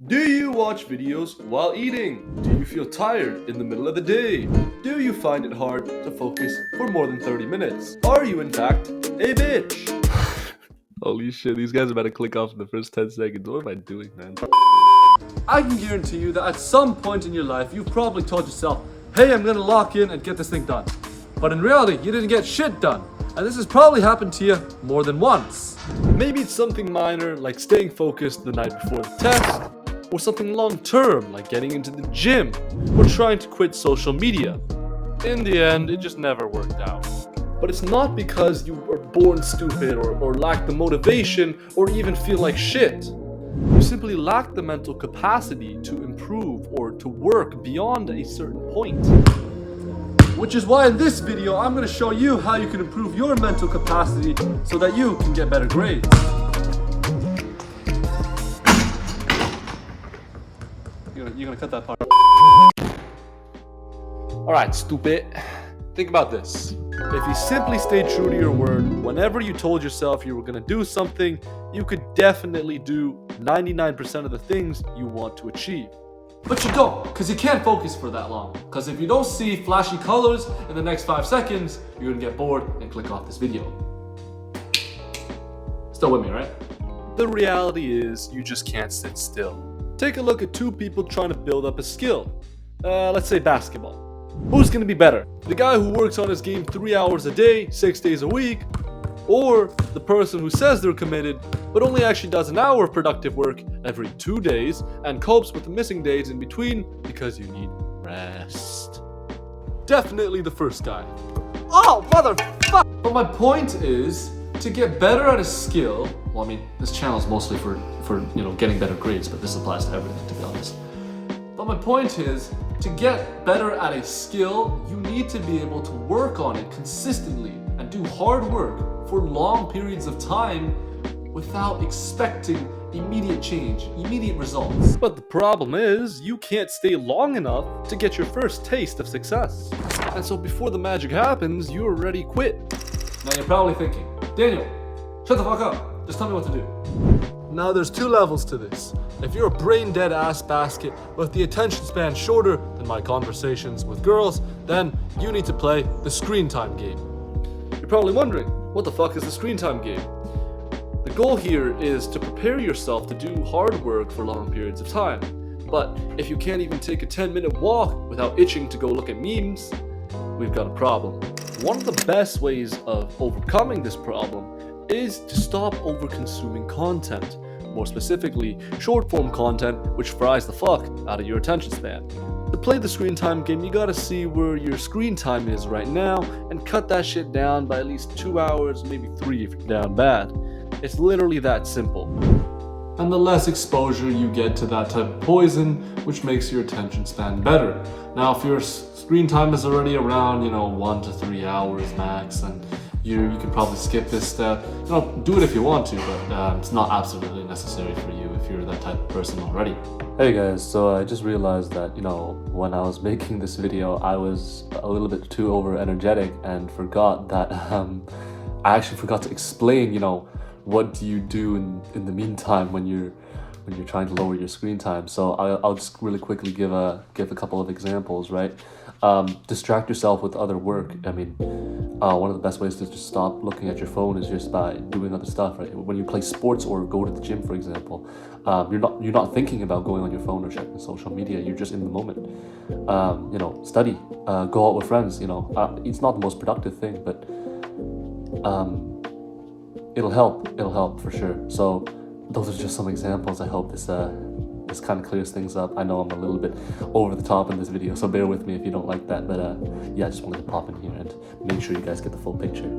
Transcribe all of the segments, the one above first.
Do you watch videos while eating? Do you feel tired in the middle of the day? Do you find it hard to focus for more than 30 minutes? Are you in fact a bitch? Holy shit, these guys are about to click off in the first 10 seconds. What am I doing, man? I can guarantee you that at some point in your life, you've probably told yourself, hey, I'm gonna lock in and get this thing done. But in reality, you didn't get shit done. And this has probably happened to you more than once. Maybe it's something minor like staying focused the night before the test, or something long term like getting into the gym, or trying to quit social media. In the end, it just never worked out. But it's not because you were born stupid or lack the motivation or even feel like shit. You simply lack the mental capacity to improve or to work beyond a certain point. Which is why in this video, I'm gonna show you how you can improve your mental capacity so that you can get better grades. You're gonna cut that part. Alright, stupid. Think about this. If you simply stayed true to your word, whenever you told yourself you were gonna do something, you could definitely do 99% of the things you want to achieve. But you don't, because you can't focus for that long. Because if you don't see flashy colors in the next 5 seconds, you're gonna get bored and click off this video. Still with me, right? The reality is, you just can't sit still. Take a look at two people trying to build up a skill. Let's say basketball. Who's gonna be better? The guy who works on his game 3 hours a day, 6 days a week, or the person who says they're committed, but only actually does an hour of productive work every 2 days and copes with the missing days in between because you need rest? Definitely the first guy. Oh, motherfucker! But my point is, to get better at a skill, well, I mean, this channel is mostly for getting better grades, but this applies to everything, to be honest. But my point is, to get better at a skill, you need to be able to work on it consistently and do hard work for long periods of time without expecting immediate change, immediate results. But the problem is, you can't stay long enough to get your first taste of success. And so before the magic happens, you already quit. Now you're probably thinking, Daniel, shut the fuck up. Just tell me what to do. Now there's 2 levels to this. If you're a brain dead ass basket with the attention span shorter than my conversations with girls, then you need to play the screen time game. You're probably wondering, what the fuck is the screen time game? The goal here is to prepare yourself to do hard work for long periods of time. But if you can't even take a 10-minute walk without itching to go look at memes, we've got a problem. One of the best ways of overcoming this problem is to stop over-consuming content. More specifically, short-form content which fries the fuck out of your attention span. To play the screen time game, you gotta see where your screen time is right now and cut that shit down by at least 2 hours, maybe 3 if you're down bad. It's literally that simple. And the less exposure you get to that type of poison, which makes your attention span better. Now, if your screen time is already around, 1 to 3 hours max, and you can probably skip this step. Do it if you want to, but it's not absolutely necessary for you if you're that type of person already. Hey guys, so I just realized that, when I was making this video, I was a little bit too over energetic and forgot that, I actually forgot to explain, what do you do in the meantime when you're trying to lower your screen time. So I'll just really quickly give a couple of examples, right? Distract yourself with other work. I mean, one of the best ways to just stop looking at your phone is just by doing other stuff, right? When you play sports or go to the gym, for example, you're not thinking about going on your phone or checking social media. You're just in the moment. Study, go out with friends. It's not the most productive thing, but it'll help for sure. So those are just some examples. I hope this kind of clears things up. I know I'm a little bit over the top in this video, so bear with me if you don't like that, but yeah, I just wanted to pop in here and make sure you guys get the full picture.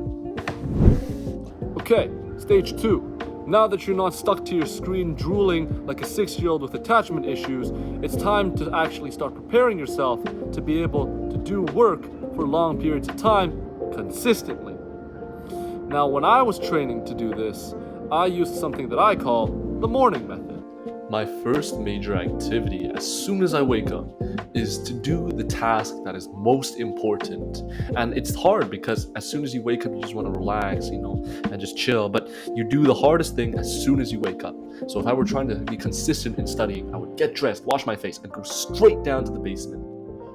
Okay, stage 2. Now that you're not stuck to your screen drooling like a 6-year-old with attachment issues, it's time to actually start preparing yourself to be able to do work for long periods of time consistently. Now, when I was training to do this, I used something that I call the morning method. my first major activity as soon as I wake up is to do the task that is most important. And it's hard because as soon as you wake up, you just want to relax, and just chill. But you do the hardest thing as soon as you wake up. So if I were trying to be consistent in studying, I would get dressed, wash my face, and go straight down to the basement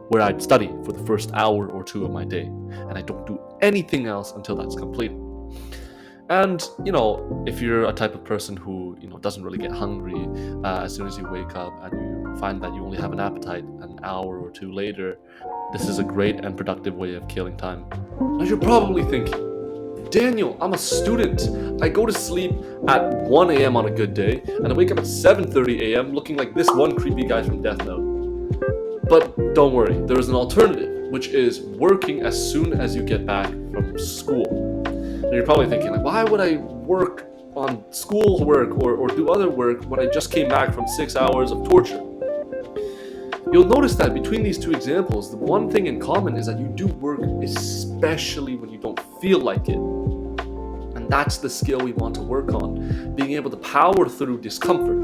where I'd study for the first hour or two of my day. And I don't do anything else until that's completed. And, if you're a type of person who, doesn't really get hungry as soon as you wake up and you find that you only have an appetite an hour or two later, this is a great and productive way of killing time. Now you're probably thinking, Daniel, I'm a student. I go to sleep at 1 a.m. on a good day, and I wake up at 7:30 a.m. looking like this one creepy guy from Death Note. But don't worry, there is an alternative, which is working as soon as you get back from school. And you're probably thinking, why would I work on school work or do other work when I just came back from 6 hours of torture? You'll notice that between these two examples, the one thing in common is that you do work especially when you don't feel like it. And that's the skill we want to work on, being able to power through discomfort.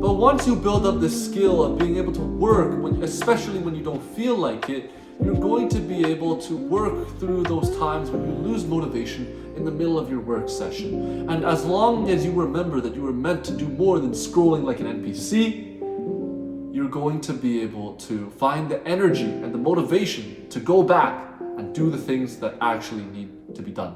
But once you build up this skill of being able to work, especially when you don't feel like it, you're going to be able to work through those times when you lose motivation in the middle of your work session. And as long as you remember that you were meant to do more than scrolling like an NPC, you're going to be able to find the energy and the motivation to go back and do the things that actually need to be done.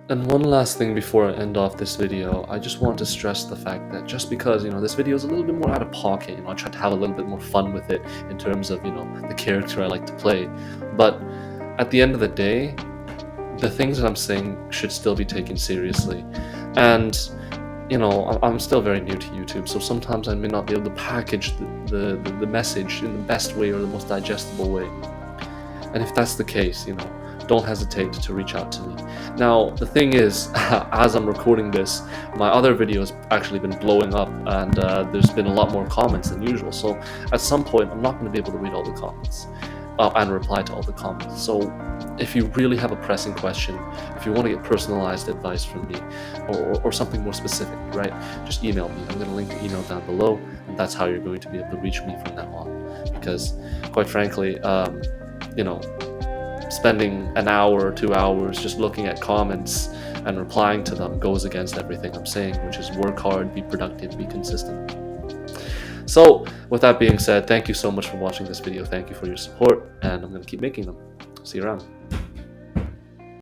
And one last thing before I end off this video, I just want to stress the fact that just because, this video is a little bit more out of pocket, I tried to have a little bit more fun with it in terms of, the character I like to play. But at the end of the day, the things that I'm saying should still be taken seriously. And, I'm still very new to YouTube, so sometimes I may not be able to package the message in the best way or the most digestible way. And if that's the case, don't hesitate to reach out to me. Now, the thing is, as I'm recording this, my other video has actually been blowing up, and there's been a lot more comments than usual. So at some point, I'm not going to be able to read all the comments and reply to all the comments. So if you really have a pressing question, if you want to get personalized advice from me, or something more specific, right, just email me. I'm going to link the email down below, and that's how you're going to be able to reach me from now on. Because, quite frankly, spending an hour or 2 hours just looking at comments and replying to them goes against everything I'm saying, which is work hard, be productive, be consistent. So with that being said, thank you so much for watching this video. Thank you for your support, and I'm going to keep making them. See you around.